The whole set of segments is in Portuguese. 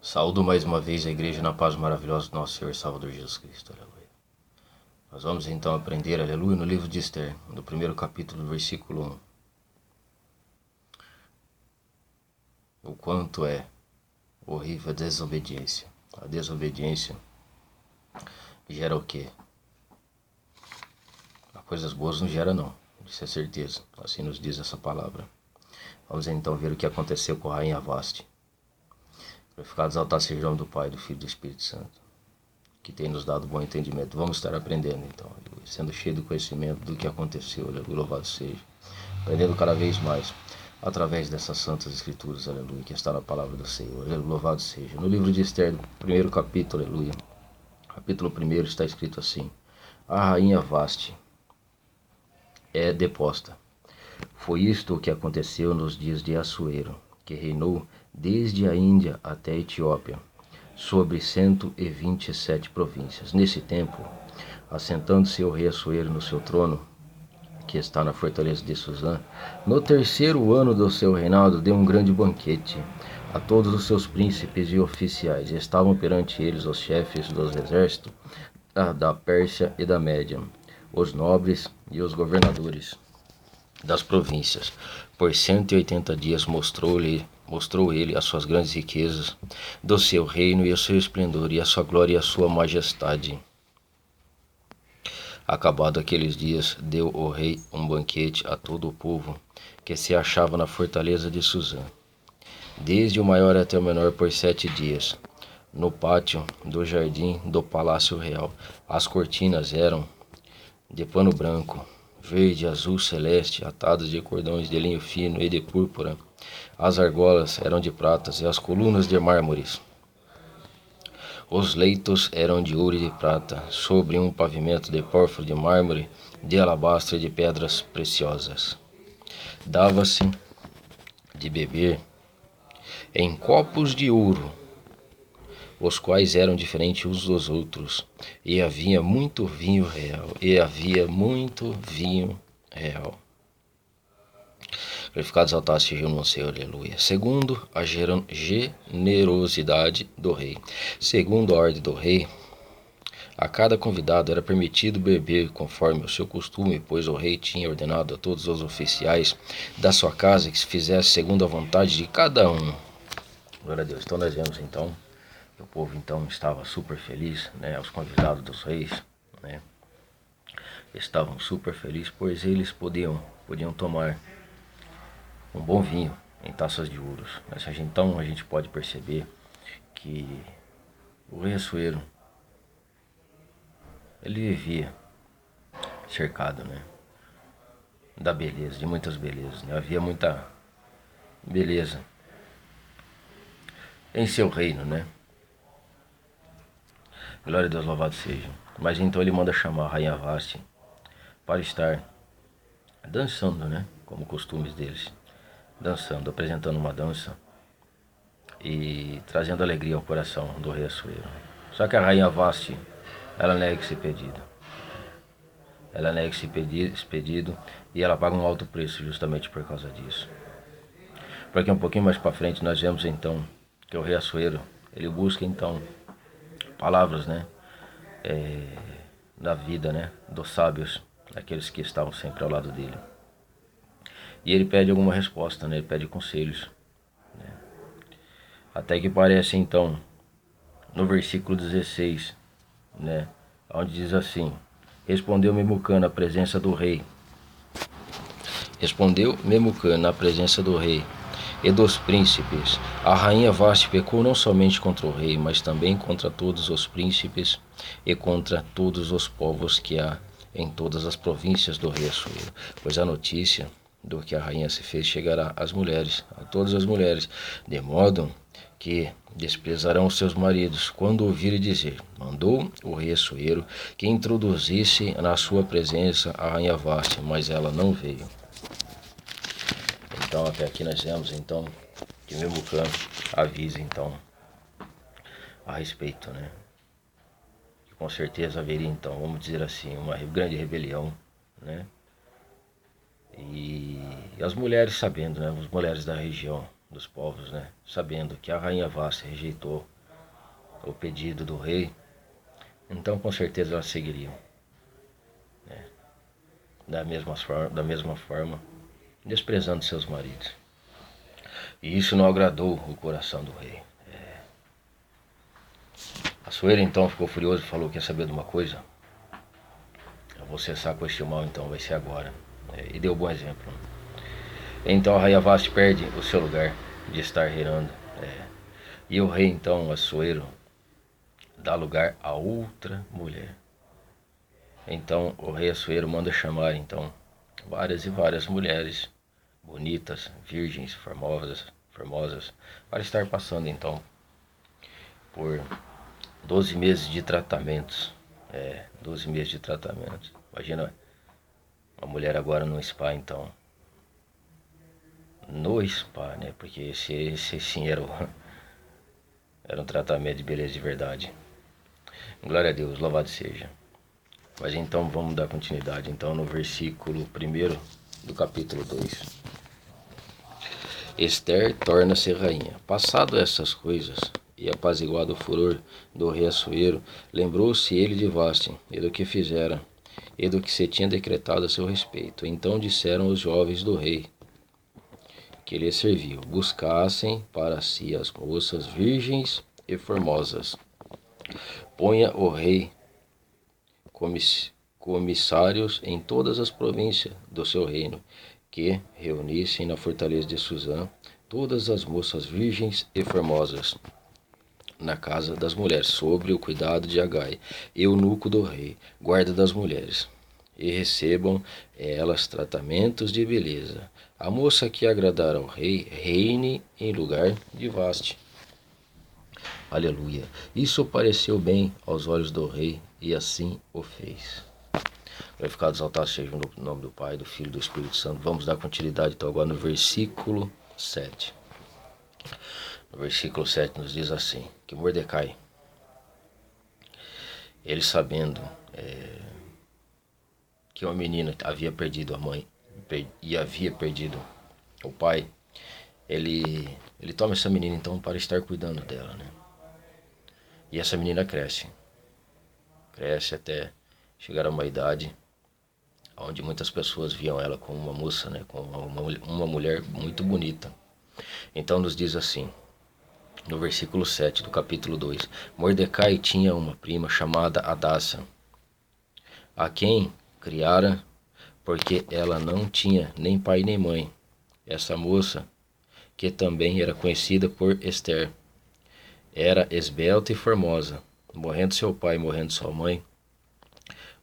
Saúdo mais uma vez a igreja na paz maravilhosa do nosso Senhor e Salvador Jesus Cristo, aleluia. Nós vamos então aprender, aleluia, no livro de Esther, no primeiro capítulo, do versículo 1. O quanto é horrível a desobediência. A desobediência gera o quê? Coisas boas não gera não, isso é certeza, assim nos diz essa palavra. Vamos então ver o que aconteceu com a rainha Vaste. Glorificado exaltado seja o nome do Pai, do Filho e do Espírito Santo, que tem nos dado bom entendimento. Vamos estar aprendendo então, aleluia, sendo cheio do conhecimento do que aconteceu, aleluia, louvado seja. Aprendendo cada vez mais, através dessas santas escrituras, aleluia, que está na palavra do Senhor, aleluia, louvado seja. No livro de Esther, no primeiro capítulo, aleluia, capítulo 1, está escrito assim: a rainha Vaste é deposta. Foi isto o que aconteceu nos dias de Assuero, que reinou desde a Índia até a Etiópia, sobre 127 províncias. Nesse tempo, assentando-se o rei Assuero no seu trono, que está na fortaleza de Suzã, no terceiro ano do seu reinado, deu um grande banquete a todos os seus príncipes e oficiais. Estavam perante eles os chefes dos exércitos da Pérsia e da Média, os nobres e os governadores das províncias. Por 180 dias mostrou ele as suas grandes riquezas do seu reino e o seu esplendor e a sua glória e a sua majestade. Acabado aqueles dias, deu o rei um banquete a todo o povo que se achava na fortaleza de Suzã, desde o maior até o menor, por 7 dias. No pátio do jardim do palácio real, as cortinas eram de pano branco, verde, azul, celeste, atadas de cordões de linho fino e de púrpura. As argolas eram de pratas e as colunas de mármores. Os leitos eram de ouro e de prata, sobre um pavimento de pórfiro, de mármore, de alabastro e de pedras preciosas. Dava-se de beber em copos de ouro, os quais eram diferentes uns dos outros, e havia muito vinho real. Glorificado exaltado seja o nome do Senhor, aleluia. Segundo a generosidade do rei, segundo a ordem do rei, a cada convidado era permitido beber conforme o seu costume, pois o rei tinha ordenado a todos os oficiais da sua casa que se fizesse segundo a vontade de cada um. Glória a Deus. Então nós vemos então que o povo então estava super feliz, né? Os convidados dos reis, né? Estavam super felizes, pois eles podiam tomar um bom vinho em taças de ouro. Então a gente pode perceber que o rei Assuero, ele vivia cercado, né, da beleza, de muitas belezas, né? Havia muita beleza em seu reino, né? Glória a Deus, louvado seja. Mas então ele manda chamar a rainha Vaste para estar dançando, né, como costumes deles, dançando, apresentando uma dança e trazendo alegria ao coração do rei Assuero. Só que a rainha Vaste, ela nega esse pedido. Ela nega esse pedido e ela paga um alto preço justamente por causa disso. Porque um pouquinho mais para frente nós vemos então que o rei Assuero, ele busca então palavras, né, da vida, né, dos sábios, aqueles que estavam sempre ao lado dele. E ele pede alguma resposta, né, ele pede conselhos, né? Até que parece então no versículo 16, né, onde diz assim: Respondeu Memucã na presença do rei e dos príncipes: a rainha Vaste pecou não somente contra o rei, mas também contra todos os príncipes e contra todos os povos que há em todas as províncias do rei Assuero. Pois a notícia do que a rainha se fez chegará às mulheres, a todas as mulheres, de modo que desprezarão os seus maridos quando ouvirem dizer: mandou o rei Assuero que introduzisse na sua presença a rainha Vaste, mas ela não veio. Então até aqui nós vemos então que Memucã avisa então a respeito, né, que com certeza haveria então, vamos dizer assim, uma grande rebelião, né, e as mulheres sabendo, né, as mulheres da região, dos povos, né, sabendo que a rainha Vaste rejeitou o pedido do rei, então com certeza elas seguiriam, né? Da mesma forma, desprezando seus maridos. E isso não agradou o coração do rei. Assuero então ficou furioso e falou: quer saber de uma coisa? Eu vou cessar com este mal, então vai ser agora. E deu bom exemplo. Então a rainha Vasti perde o seu lugar de estar reinando. E o rei então, Assuero, dá lugar a outra mulher. Então o rei Assuero manda chamar então várias e várias mulheres bonitas, virgens, formosas, para estar passando então por 12 meses de tratamentos. 12 meses de tratamentos. Imagina uma mulher agora no spa, então. No spa, né? Porque esse sim era um tratamento de beleza de verdade. Glória a Deus, louvado seja. Mas então vamos dar continuidade então no versículo 1 do capítulo 2. Esther torna-se rainha. Passado essas coisas, e apaziguado o furor do rei Assuero, lembrou-se ele de Vasti, e do que fizera, e do que se tinha decretado a seu respeito. Então disseram os jovens do rei, que lhe serviu, buscassem para si as moças virgens e formosas. Ponha o rei comissários em todas as províncias do seu reino, que reunissem na fortaleza de Suzã todas as moças virgens e formosas, na casa das mulheres, sobre o cuidado de Agai, eunuco do rei, guarda das mulheres, e recebam elas tratamentos de beleza. A moça que agradar ao rei, reine em lugar de Vasti. Aleluia. Isso pareceu bem aos olhos do rei, e assim o fez. Glorificado, exaltado seja o nome do Pai, do Filho e do Espírito Santo. Vamos dar continuidade então agora no versículo 7. No versículo 7 nos diz assim, que Mordecai, ele sabendo que uma menina havia perdido a mãe e havia perdido o pai, ele toma essa menina então para estar cuidando dela, né? E essa menina cresce até chegar a uma idade onde muitas pessoas viam ela como uma moça, né? Como uma mulher muito bonita. Então nos diz assim, no versículo 7 do capítulo 2, Mordecai tinha uma prima chamada Hadassa, a quem criara, porque ela não tinha nem pai nem mãe. Essa moça, que também era conhecida por Esther, era esbelta e formosa. Morrendo seu pai e morrendo sua mãe,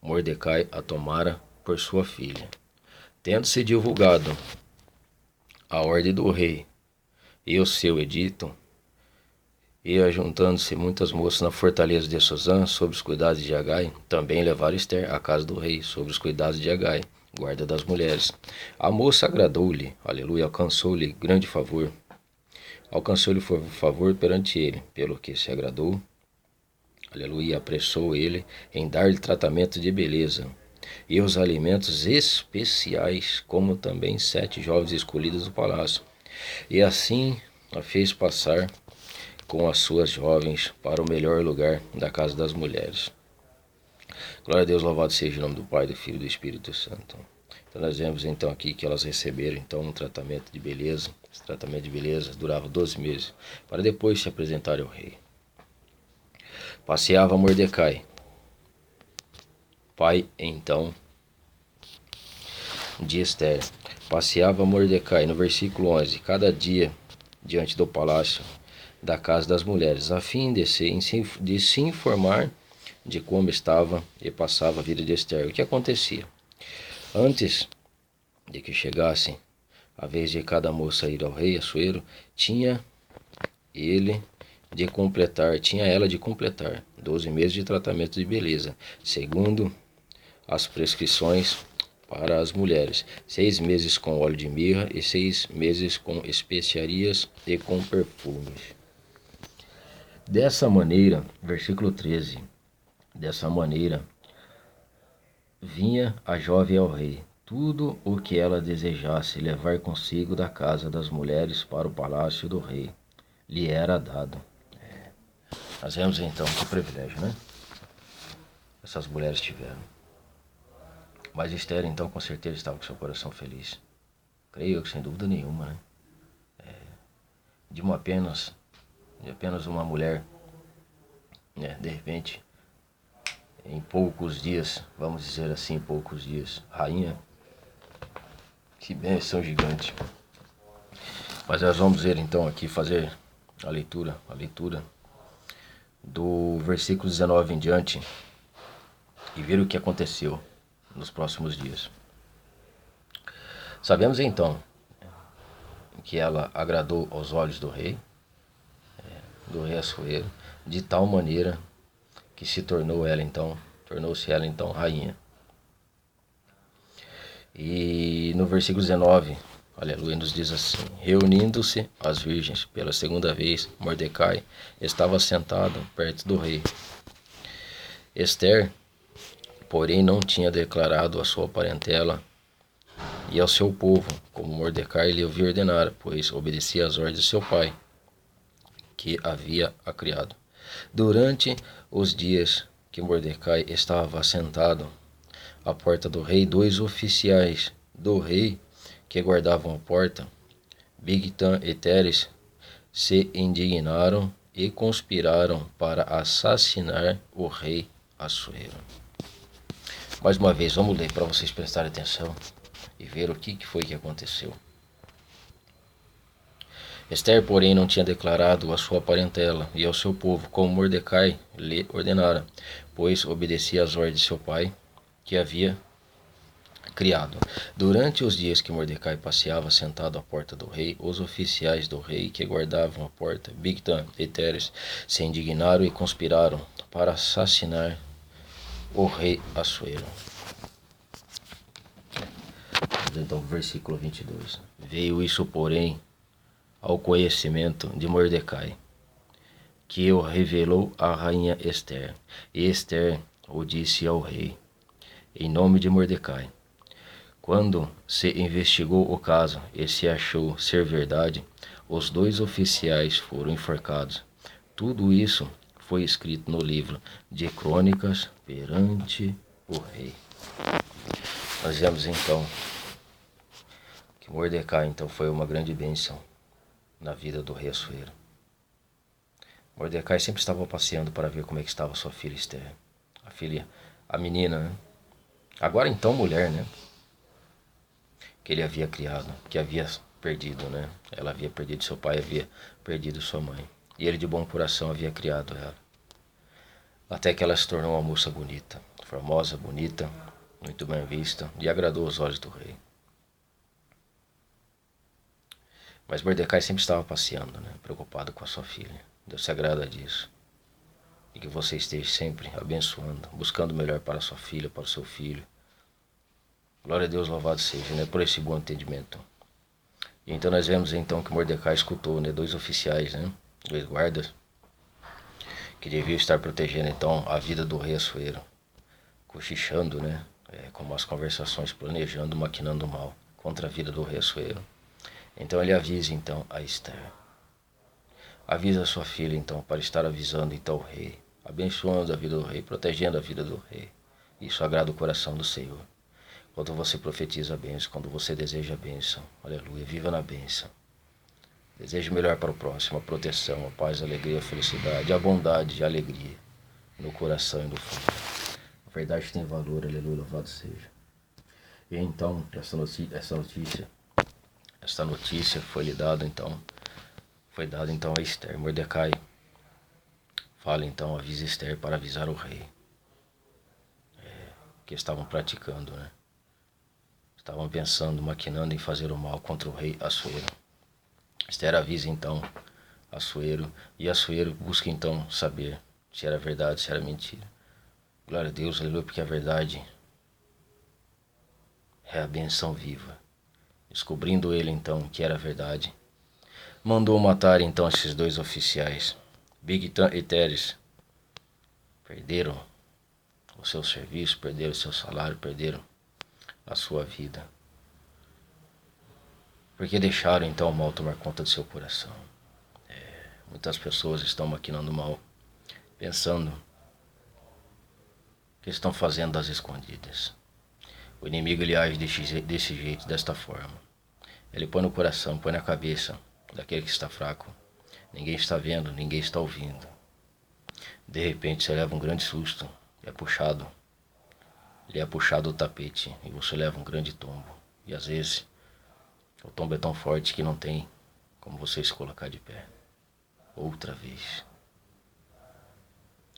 Mordecai a tomara por sua filha. Tendo-se divulgado a ordem do rei e o seu edito, e ajuntando-se muitas moças na fortaleza de Suzã, sob os cuidados de Agai, também levaram Esther à casa do rei, sob os cuidados de Agai, guarda das mulheres. A moça agradou-lhe, aleluia, alcançou-lhe grande favor. Alcançou-lhe favor perante ele, pelo que se agradou, aleluia, apressou ele em dar-lhe tratamento de beleza e os alimentos especiais, como também 7 jovens escolhidos do palácio. E assim a fez passar com as suas jovens para o melhor lugar da casa das mulheres. Glória a Deus, louvado seja o nome do Pai, do Filho e do Espírito Santo. Então nós vemos então aqui que elas receberam então um tratamento de beleza. Esse tratamento de beleza durava 12 meses, para depois se apresentarem ao rei. Passeava Mordecai, pai então de Esther. Passeava Mordecai, no versículo 11, cada dia diante do palácio da casa das mulheres, a fim de se informar de como estava e passava a vida de Esther. O que acontecia? Antes de que chegasse a vez de cada moça ir ao rei Assuero, tinha ela de completar 12 meses de tratamento de beleza, segundo as prescrições para as mulheres, 6 meses com óleo de mirra e 6 meses com especiarias e com perfumes. Dessa maneira, versículo 13, dessa maneira vinha a jovem ao rei, tudo o que ela desejasse levar consigo da casa das mulheres para o palácio do rei, lhe era dado. Nós vemos então que privilégio, né? Essas mulheres tiveram. Mas Esther então com certeza estava com seu coração feliz. Creio eu que sem dúvida nenhuma, né? De apenas uma mulher, né? De repente, em poucos dias, vamos dizer assim, em poucos dias, rainha, que bênção gigante. Mas nós vamos ver então aqui, fazer a leitura do versículo 19 em diante e ver o que aconteceu nos próximos dias. Sabemos então que ela agradou aos olhos do rei Assuero, de tal maneira que tornou-se ela então rainha. E no versículo 19, aleluia, nos diz assim: reunindo-se as virgens pela segunda vez, Mordecai estava sentado perto do rei. Esther, porém, não tinha declarado a sua parentela e ao seu povo, como Mordecai lhe havia ordenado, pois obedecia às ordens de seu pai, que havia a criado. Durante os dias que Mordecai estava sentado à porta do rei, 2 oficiais do rei que guardavam a porta, Bigtan e Teres, se indignaram e conspiraram para assassinar o rei Assuero. Mais uma vez, vamos ler para vocês prestarem atenção e ver o que foi que aconteceu. Esther, porém, não tinha declarado a sua parentela e ao seu povo, como Mordecai lhe ordenara, pois obedecia às ordens de seu pai, que havia criado. Durante os dias que Mordecai passeava sentado à porta do rei, os oficiais do rei que guardavam a porta, Bigtan e Teres, se indignaram e conspiraram para assassinar o rei Assuero. Então, versículo 22. Veio isso, porém, ao conhecimento de Mordecai, que o revelou a rainha Esther. E Esther o disse ao rei, em nome de Mordecai. Quando se investigou o caso e se achou ser verdade, os 2 oficiais foram enforcados. Tudo isso foi escrito no livro de crônicas perante o rei. Nós vemos então que Mordecai então foi uma grande bênção na vida do rei Assuero. Mordecai sempre estava passeando para ver como é que estava sua filha Esther. A menina, né? Agora então mulher, né? Que ele havia criado, que havia perdido, né? Ela havia perdido seu pai, havia perdido sua mãe. E ele de bom coração havia criado ela. Até que ela se tornou uma moça bonita, formosa, bonita, muito bem vista, e agradou os olhos do rei. Mas Mordecai sempre estava passeando, né? Preocupado com a sua filha. Deus se agrada disso. E que você esteja sempre abençoando, buscando o melhor para a sua filha, para o seu filho. Glória a Deus, louvado seja, né? Por esse bom entendimento. E então nós vemos então que Mordecai escutou, né? 2 oficiais, né? 2 guardas, que deviam estar protegendo então a vida do rei Assuero, cochichando, né? Com umas conversações, planejando, maquinando mal contra a vida do rei Assuero. Então ele avisa então a Esther. Avisa a sua filha então para estar avisando então o rei, abençoando a vida do rei, protegendo a vida do rei. Isso agrada o coração do Senhor. Quando você profetiza a bênção, quando você deseja a bênção, aleluia, viva na bênção. Deseje o melhor para o próximo, a proteção, a paz, a alegria, a felicidade, a bondade e a alegria no coração e no fundo. A verdade tem valor, aleluia, louvado seja. E então, esta notícia foi dada então a Esther. Mordecai fala então, avisa Esther para avisar o rei, que estavam praticando, né? Estavam pensando, maquinando em fazer o mal contra o rei Assuero. Esther avisa então Assuero, e Assuero busca então saber se era verdade, se era mentira. Glória a Deus, aleluia, porque a verdade é a benção viva. Descobrindo ele então que era verdade, mandou matar então esses 2 oficiais. Bigtan e Teres perderam o seu serviço, perderam o seu salário, perderam a sua vida, porque deixaram então o mal tomar conta do seu coração. Muitas pessoas estão maquinando mal pensando que estão fazendo das escondidas. O inimigo ele age desse jeito, desta forma. Ele põe no coração, põe na cabeça daquele que está fraco. Ninguém está vendo, ninguém está ouvindo. De repente você leva um grande susto, ele é puxado do tapete e você leva um grande tombo. E às vezes o tombo é tão forte que não tem como você se colocar de pé. Outra vez.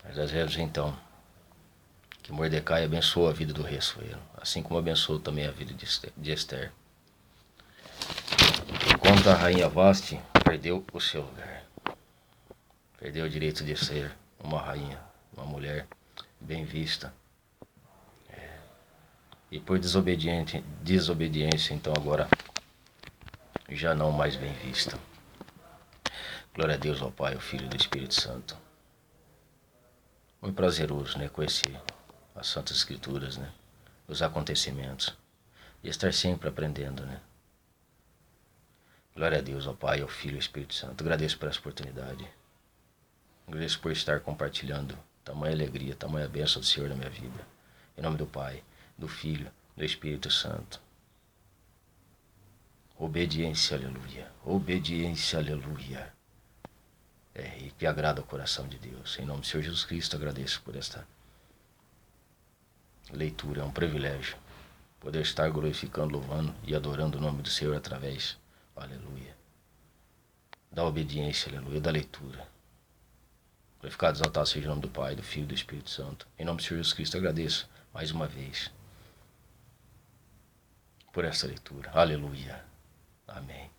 Mas às vezes então, que Mordecai abençoou a vida do rei Assuero, assim como abençoou também a vida de Esther. Enquanto a rainha Vasti perdeu o seu lugar. Perdeu o direito de ser uma rainha, uma mulher bem vista. E por desobediência, então agora já não mais bem vista. Glória a Deus ao Pai, ao Filho e ao Espírito Santo. Muito prazeroso, né, conhecer as Santas Escrituras, né, os acontecimentos. E estar sempre aprendendo, né. Glória a Deus ao Pai, ao Filho e ao Espírito Santo. Agradeço por essa oportunidade. Agradeço por estar compartilhando tamanha alegria, tamanha bênção do Senhor na minha vida. Em nome do Pai, do Filho, do Espírito Santo. Obediência, aleluia. Obediência, aleluia. E que agrada o coração de Deus. Em nome do Senhor Jesus Cristo, agradeço por esta leitura. É um privilégio poder estar glorificando, louvando e adorando o nome do Senhor através, aleluia, da obediência, aleluia, da leitura. Glorificado, exaltado seja o nome do Pai, do Filho e do Espírito Santo. Em nome do Senhor Jesus Cristo, agradeço mais uma vez por essa leitura. Aleluia. Amém.